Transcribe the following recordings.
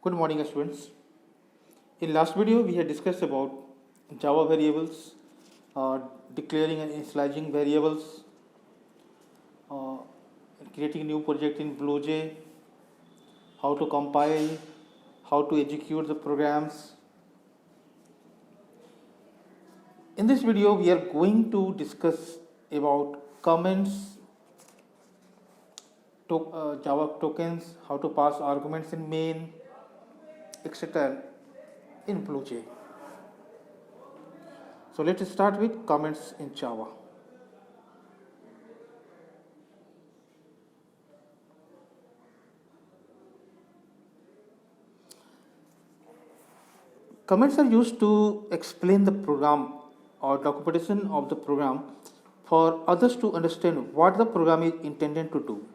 Good morning, students. In last video, we had discussed about Java variables, uh, declaring and initializing variables, uh, creating new project in BlueJ, how to compile, how to execute the programs. In this video, we are going to discuss about comments, Java tokens, how to pass arguments in main, etc. in BlueJ. So let's start with comments in Java. Comments are used to explain the program or documentation of the program for others to understand what the program is intended to do.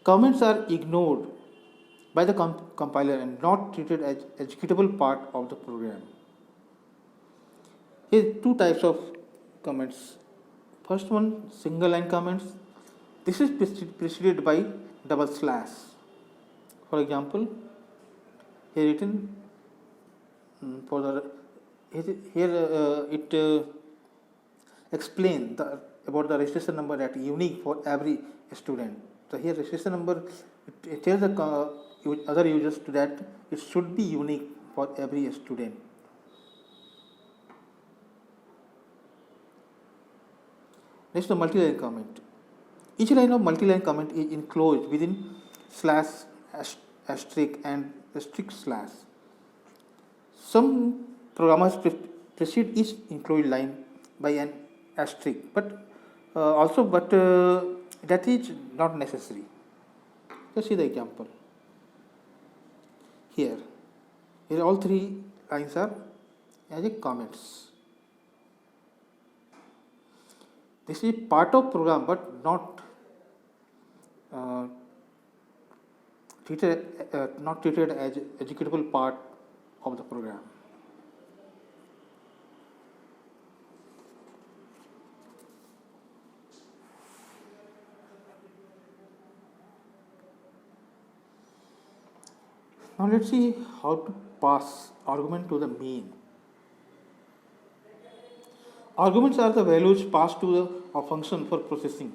Comments are ignored by the compiler and not treated as executable part of the program. Here are two types of comments. First one, single line comments. This is preceded by double slash. For example, here written for the here it explain about the registration number that unique for every student. So here registration number it tells the other users to that it should be unique for every student. Next, the multi-line comment. Each line of multi-line comment is enclosed within slash, asterisk and strict slash. Some programmers precede each enclosed line by an asterisk, but that is not necessary. Let's see the example. Here all three lines are as a comments. This is part of program, but not treated as executable part of the program. Now let's see how to pass argument to the main. Arguments are the values passed to a function for processing.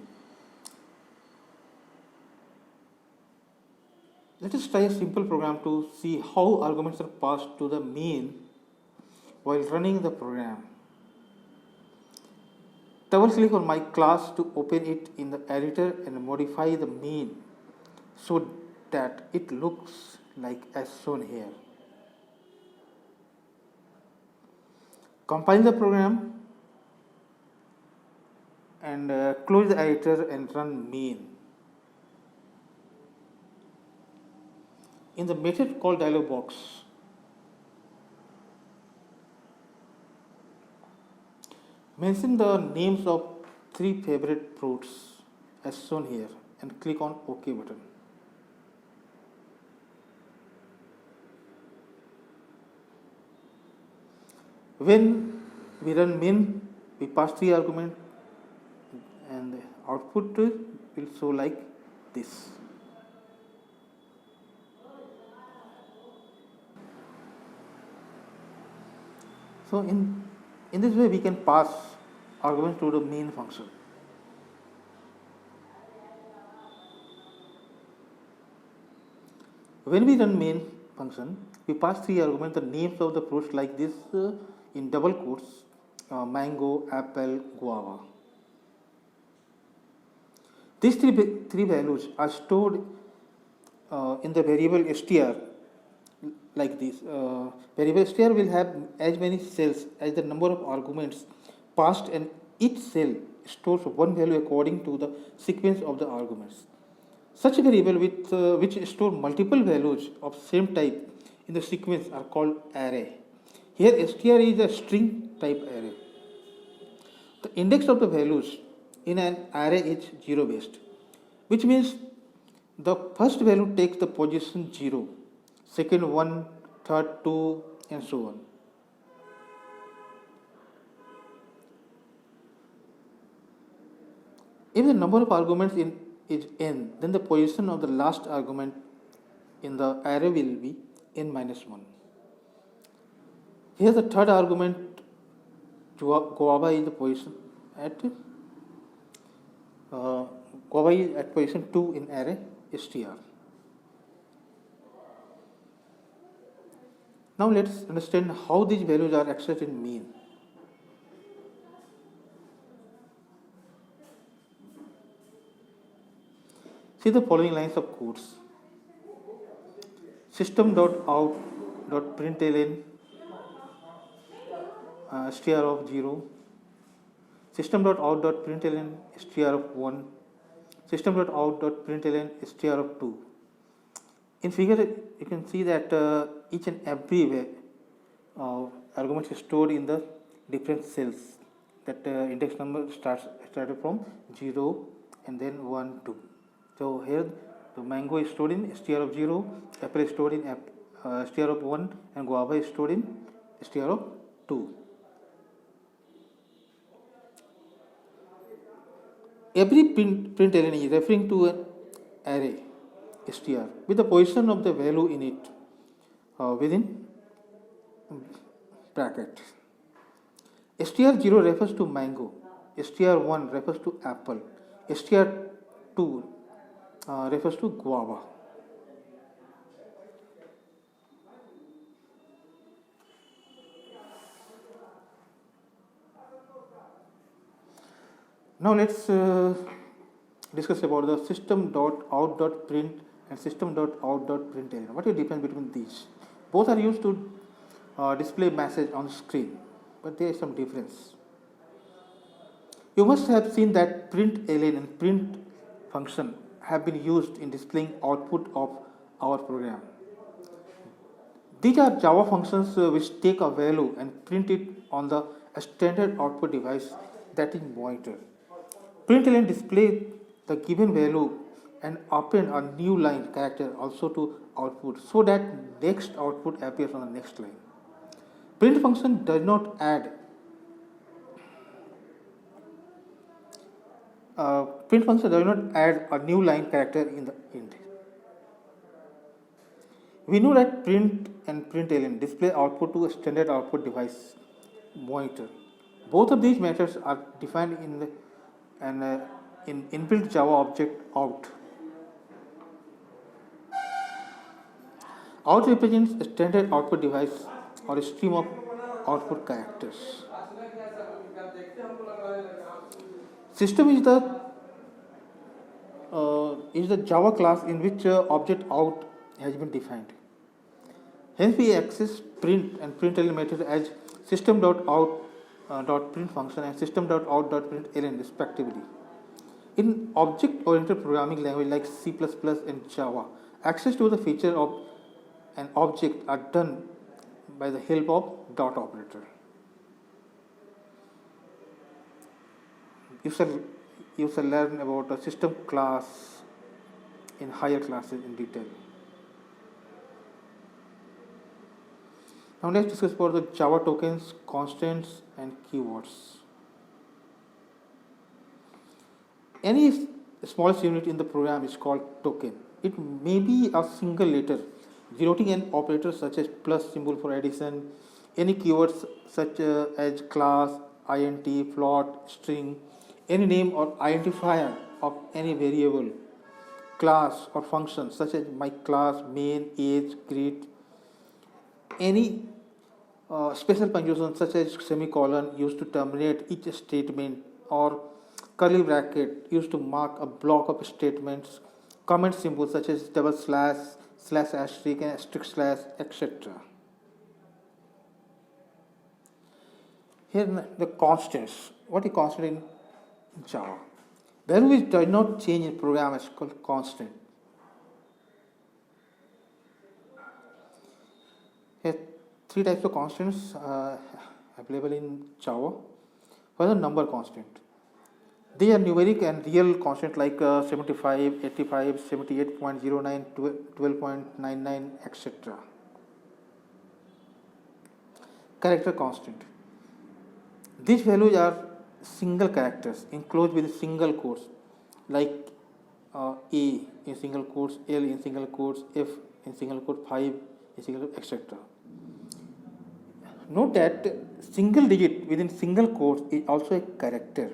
Let us try a simple program to see how arguments are passed to the main while running the program. Double click on my class to open it in the editor and modify the main so that it looks like as shown here. Compile the program and close the editor and run main. In the method call dialog box, mention the names of 3 favorite fruits as shown here and click on OK button. When we run main, we pass 3 arguments and the output will show like this. So in this way we can pass arguments to the main function. When we run main function, we pass 3 arguments, the names of the fruits like this in double quotes, mango, apple, guava. These three values are stored in the variable str like this. Variable str will have as many cells as the number of arguments passed, and each cell stores one value according to the sequence of the arguments. Such a variable which store multiple values of same type in the sequence are called array. Here str is a string type array. The index of the values in an array is 0 based, which means the first value takes the position 0, second 1, third 2, and so on. If the number of arguments is n, then the position of the last argument in the array will be n minus 1. Here the third argument, guava is the position at guava is at position 2 in array str. Now let's understand how these values are accessed in main. See the following lines of codes. System.out.println str of 0, system.out.println str of 1, system.out.println str of 2. In figure, you can see that each and every argument is stored in the different cells. That index number started from 0 and then 1, 2. So here the mango is stored in str of 0, apple is stored in str of 1, and guava is stored in str of 2. Every println is referring to an array str with the position of the value in it within bracket. str0 refers to mango, str1 refers to apple, str2 refers to guava. Now let's discuss about the system.out.print and system.out.println. What is the difference between these? Both are used to display message on screen, but there is some difference. You must have seen that println and print function have been used in displaying output of our program. These are Java functions which take a value and print it on the standard output device, that is monitor. Println display the given value and append a new line character also to output so that next output appears on the next line. Print function does not add a new line character in the end. We know that print and println display output to a standard output device monitor. Both of these methods are defined in inbuilt Java object out. Out represents a standard output device or a stream of output characters. System is the Java class in which object out has been defined. Hence we access print and println method as system.out.print function and system.out.println respectively. In object-oriented programming language like C++ and Java, access to the feature of an object are done by the help of dot operator. You shall learn about a system class in higher classes in detail. Now let's discuss about the Java tokens, constants and keywords. Any smallest unit in the program is called token. It may be a single letter denoting an operator such as plus symbol for addition, any keywords such as class, int, float, string, any name or identifier of any variable, class or function such as my class, main, age, greet, any special punctuation such as semicolon used to terminate each statement or curly bracket used to mark a block of statements, comment symbols such as double slash, slash asterisk and asterisk slash, etc. Here the constants. What is constant in Java? Value which does not change in program is called constant. Here three types of constants available in Java. First, the number constant. They are numeric and real constant like 75, 85, 78.09, 12.99, etc. Character constant. These values are single characters enclosed with single quotes like A in single quotes, L in single quotes, F in single quote, 5 is equal to etc. Note that single digit within single quotes is also a character.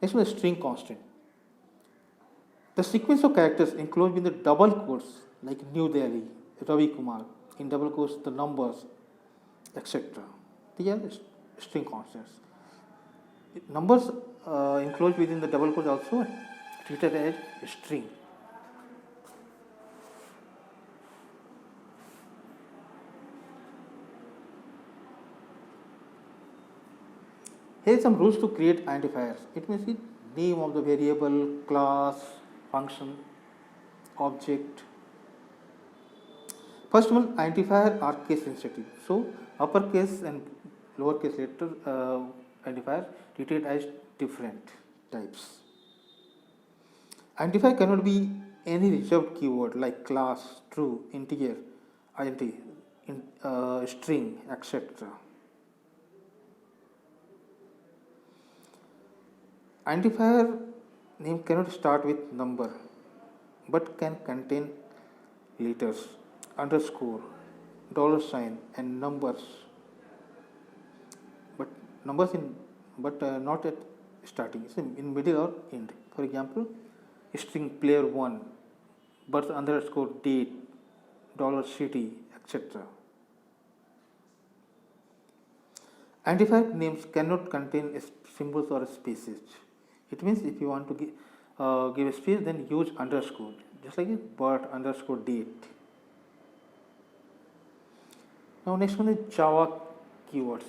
Next one is string constant. The sequence of characters enclosed within the double quotes like New Delhi, Ravi Kumar, in double quotes the numbers, etc. These are string constants. Numbers enclosed within the double quotes also treated as a string. Here are some rules to create identifiers. It means the name of the variable, class, function, object. First one, identifier are case sensitive. So uppercase and lowercase letter identifier treated as different types. Identifier cannot be any reserved keyword like class, true, integer, int, string, etc. Identifier name cannot start with number but can contain letters, underscore, dollar sign, and numbers. But numbers not at starting. It's in middle or end. For example, string player 1, birth underscore date, dollar city, etc. Identifier names cannot contain symbols or spaces. It means if you want to give a space, then use underscore, just like birth underscore date. Now next one is Java keywords.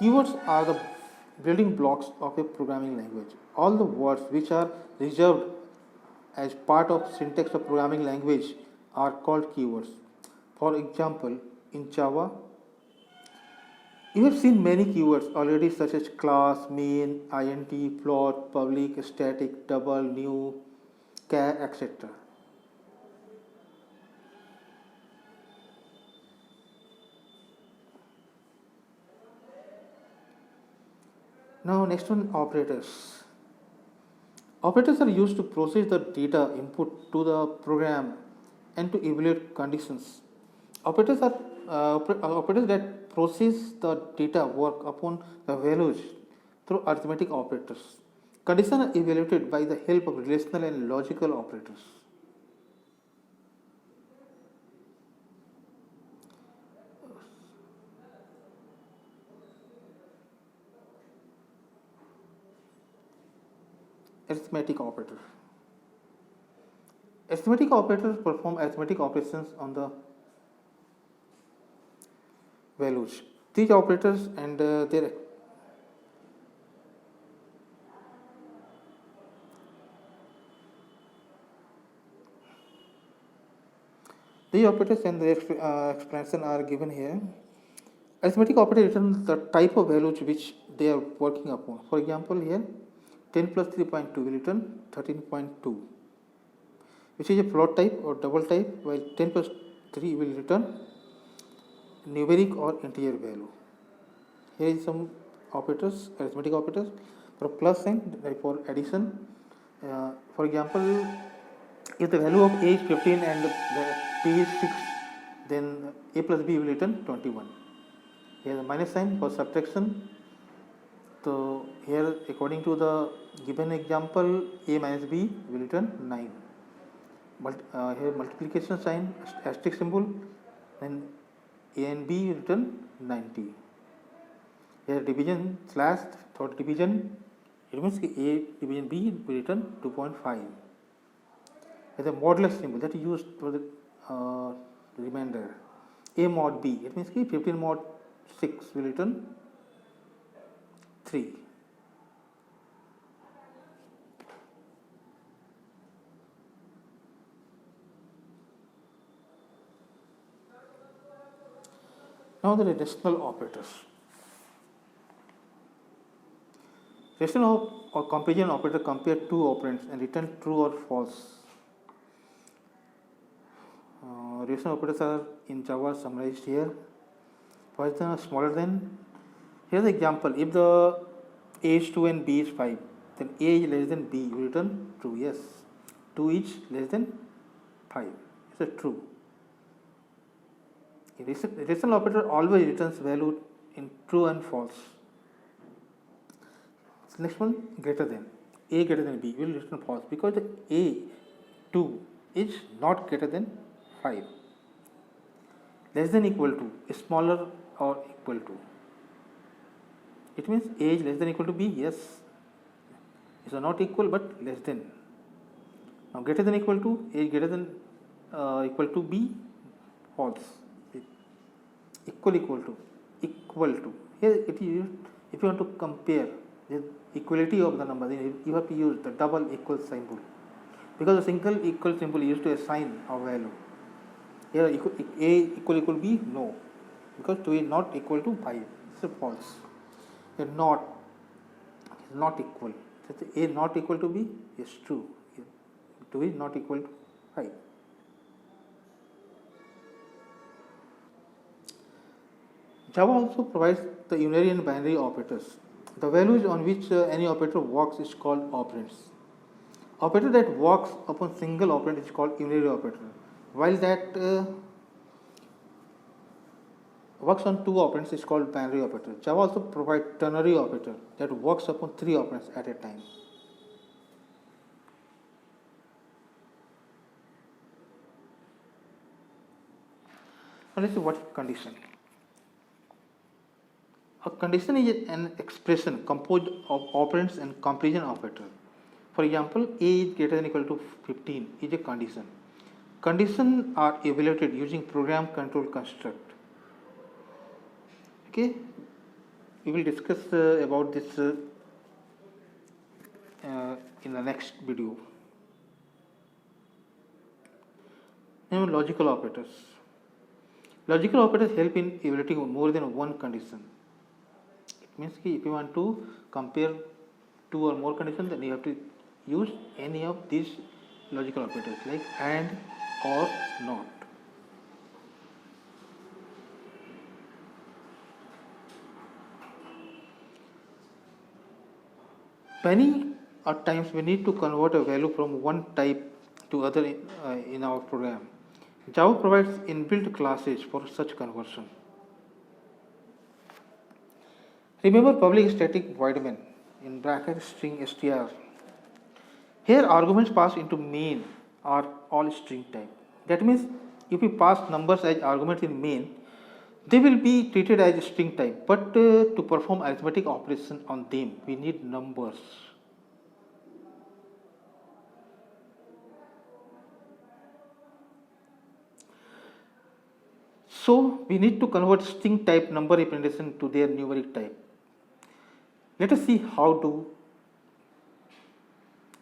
Keywords are the building blocks of a programming language. All the words which are reserved as part of syntax of programming language are called keywords. For example, in Java, you have seen many keywords already such as class, main, int, float, public, static, double, new, char, etc. Now next one, operators. Operators are used to process the data input to the program and to evaluate conditions. Operators are operators that process the data work upon the values through arithmetic operators. Conditions are evaluated by the help of relational and logical operators. Arithmetic operator. Arithmetic operators perform arithmetic operations on the values. These operators and their expression are given here. Arithmetic operator returns the type of values which they are working upon. For example, here 10 plus 3.2 will return 13.2, which is a float type or double type, while 10 plus 3 will return numeric or integer value. Here is some operators, arithmetic operators for plus sign, like for addition. For example, if the value of a is 15 and the p is 6, then a plus b will return 21. Here the minus sign for subtraction. So here, according to the given example, a minus b will return 9. But here multiplication sign, asterisk symbol, then a and b will return 90. Here division slash third division, it means a division b will return 2.5. Here the modulus symbol that is used for the remainder. A mod b, it means 15 mod 6 will return 3. Now the relational operators. Relational or comparison operator compare two operands and return true or false. Relational operators are in Java summarized here. First, smaller than. Here's the example. If A is 2 and B is 5, then A is less than B, you return true. Yes, 2 is less than 5. It's a true. A rational operator always returns value in true and false. So next one, greater than. A greater than B will return false because the A 2 is not greater than 5. Less than equal to is smaller or equal to. It means A is less than equal to B. Yes, it's not equal but less than. Now greater than equal to, A is greater than equal to B, false. Equal to. Here it is, if you want to compare the equality of the number, then you have to use the double equal symbol, because a single equal symbol is used to assign a value. Here A equal B, no, because 2 is not equal to 5. It's a false. Here not is not equal. So A not equal to B is true. Here 2 is not equal to 5. Java also provides the unary and binary operators. The values on which any operator works is called operands. Operator that works upon single operand is called unary operator, while that works on two operands is called binary operator. Java also provides ternary operator that works upon three operands at a time. Now let's see what is condition. A condition is an expression composed of operands and comparison operator. For example, A is greater than or equal to 15 is a condition. Conditions are evaluated using program control construct. Okay, we will discuss about this in the next video. Now, logical operators. Logical operators help in evaluating more than one condition. It means if you want to compare two or more conditions, then you have to use any of these logical operators like AND or NOT. Many times we need to convert a value from one type to other in our program. Java provides inbuilt classes for such conversion. Remember public static void main in bracket string str. Here arguments passed into main are all string type. That means if we pass numbers as arguments in main, they will be treated as string type, but to perform arithmetic operation on them we need numbers. So we need to convert string type number representation to their numeric type. Let us see how do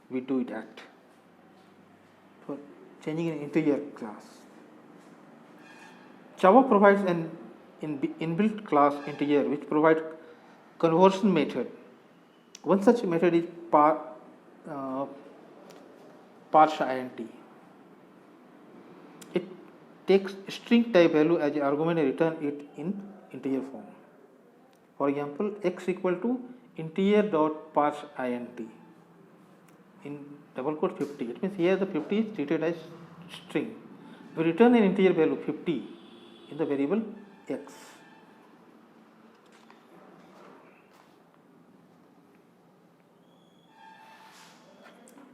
we do that for changing an integer class. Java provides an inbuilt class integer which provides conversion method. One such method is parse_int. It takes string type value as an argument and return it in integer form. For example, x equal to integer.parseInt in double quote 50. It means here the 50 is treated as string. We return an integer value 50 in the variable x.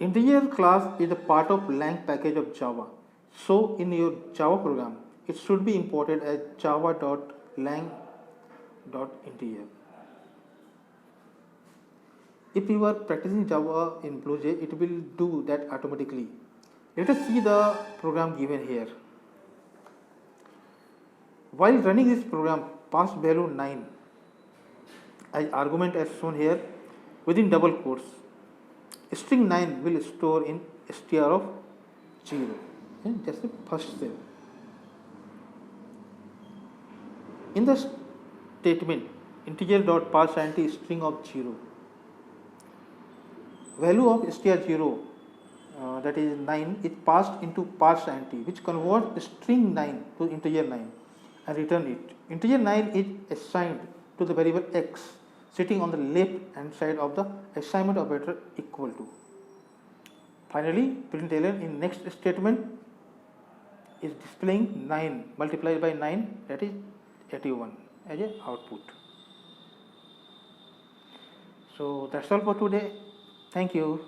Integer class is a part of lang package of Java. So in your Java program, it should be imported as java.lang.integer. If you are practicing Java in BlueJ, it will do that automatically. Let us see the program given here. While running this program, pass value 9 as argument as shown here within double quotes. String 9 will store in str of 0. Just the first cell. In the statement, integer.parseInt is string of 0. Value of str0 that is 9 is passed into parseInt, which converts string 9 to integer 9 and return it. Integer 9 is assigned to the variable x sitting on the left hand side of the assignment operator equal to. Finally, println in next statement is displaying 9 multiplied by 9, that is 81 as a output. So that's all for today. Thank you.